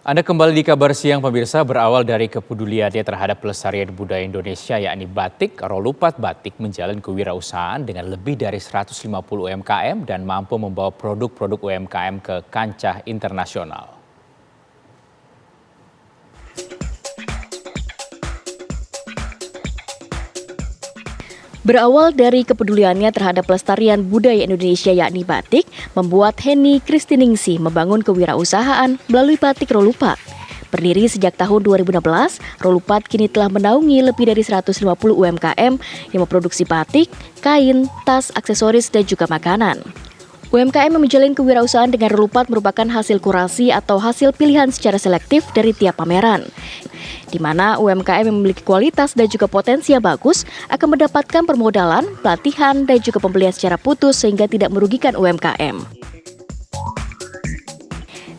Anda kembali di Kabar Siang pemirsa, berawal dari kepeduliannya terhadap pelestarian budaya Indonesia yakni batik, Rolupat Batik menjalin kewirausahaan dengan lebih dari 150 UMKM dan mampu membawa produk-produk UMKM ke kancah internasional. Berawal dari kepeduliannya terhadap pelestarian budaya Indonesia yakni batik, membuat Henny Kristiningsih membangun kewirausahaan melalui batik Rolupat. Berdiri sejak tahun 2016, Rolupat kini telah menaungi lebih dari 150 UMKM yang memproduksi batik, kain, tas, aksesoris, dan juga makanan. UMKM yang menjalin kewirausahaan dengan Rolupat merupakan hasil kurasi atau hasil pilihan secara selektif dari tiap pameran, di mana UMKM yang memiliki kualitas dan juga potensi yang bagus akan mendapatkan permodalan, pelatihan, dan juga pembelian secara putus sehingga tidak merugikan UMKM.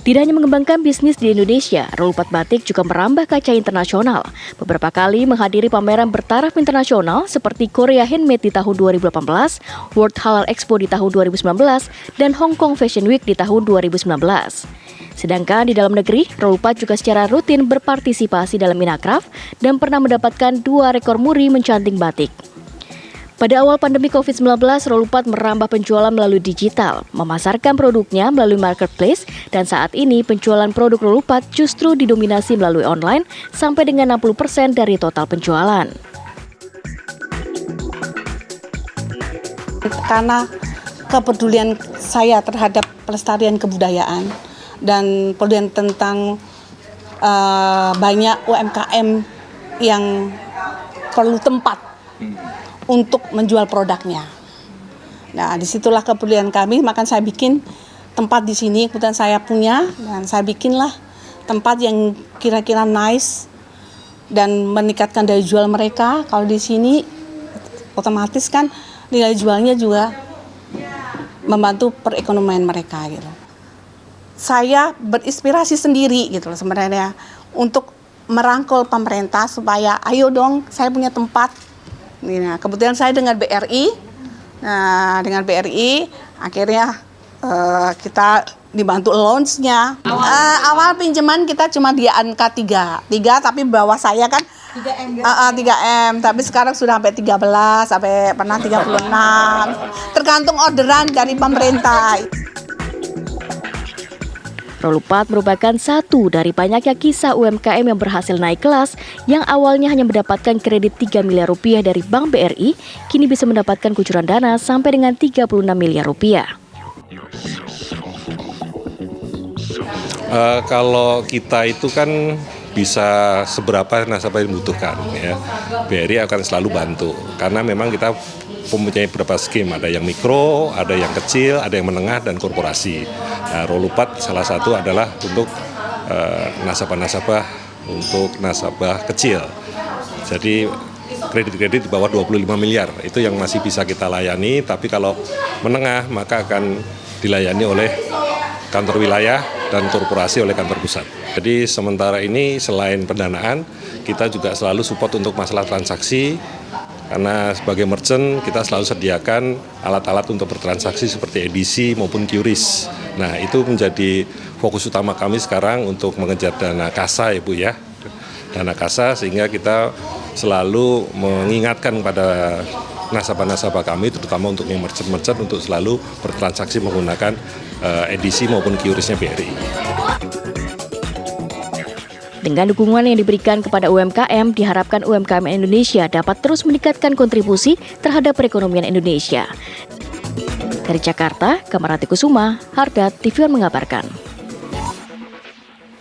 Tidak hanya mengembangkan bisnis di Indonesia, Rolupat Batik juga merambah kaca internasional. Beberapa kali menghadiri pameran bertaraf internasional seperti Korea Handmade di tahun 2018, World Halal Expo di tahun 2019, dan Hong Kong Fashion Week di tahun 2019. Sedangkan di dalam negeri, Rolupat juga secara rutin berpartisipasi dalam Inacraft dan pernah mendapatkan 2 rekor muri mencanting batik. Pada awal pandemi COVID-19, Rolupat merambah penjualan melalui digital, memasarkan produknya melalui marketplace, dan saat ini penjualan produk Rolupat justru didominasi melalui online sampai dengan 60% dari total penjualan. Karena kepedulian saya terhadap pelestarian kebudayaan dan pedulian tentang banyak UMKM yang perlu tempat untuk menjual produknya. Nah, disitulah kepedulian kami, maka saya bikin tempat di sini, kebetulan saya punya, dan saya bikinlah tempat yang kira-kira nice dan meningkatkan daya jual mereka. Kalau di sini otomatis kan nilai jualnya juga membantu perekonomian mereka gitu. Saya berinspirasi sendiri gitu loh sebenarnya untuk merangkul pemerintah supaya ayo dong saya punya tempat. Nah, kebetulan saya dengan BRI, dengan BRI akhirnya kita dibantu loans-nya. Awal pinjaman kita cuma di angka 3 tapi bawah saya kan 3M, tapi sekarang sudah sampai 13, sampai pernah 36, tergantung orderan dari pemerintah. Rolupat merupakan satu dari banyaknya kisah UMKM yang berhasil naik kelas, yang awalnya hanya mendapatkan kredit 3 miliar rupiah dari Bank BRI, kini bisa mendapatkan kucuran dana sampai dengan 36 miliar rupiah. Kalau kita itu kan bisa seberapa nasabah yang dibutuhkan, ya. BRI akan selalu bantu, karena memang kita mempunyai beberapa skim, ada yang mikro, ada yang kecil, ada yang menengah, dan korporasi. Nah, Rolupat salah satu adalah untuk nasabah-nasabah, untuk nasabah kecil. Jadi kredit-kredit di bawah 25 miliar, itu yang masih bisa kita layani, tapi kalau menengah maka akan dilayani oleh kantor wilayah dan korporasi oleh kantor pusat. Jadi sementara ini selain pendanaan, kita juga selalu support untuk masalah transaksi, karena sebagai merchant kita selalu sediakan alat-alat untuk bertransaksi seperti edisi maupun QRIS. Nah, itu menjadi fokus utama kami sekarang untuk mengejar dana kasa, ya Bu ya. Dana kasa, sehingga kita selalu mengingatkan pada nasabah-nasabah kami, terutama untuk yang merchant-merchant, untuk selalu bertransaksi menggunakan edisi maupun QRIS-nya BRI. Dengan dukungan yang diberikan kepada UMKM, diharapkan UMKM Indonesia dapat terus meningkatkan kontribusi terhadap perekonomian Indonesia. Dari Jakarta, Kamarati Kusuma, Hardat, TV One mengabarkan.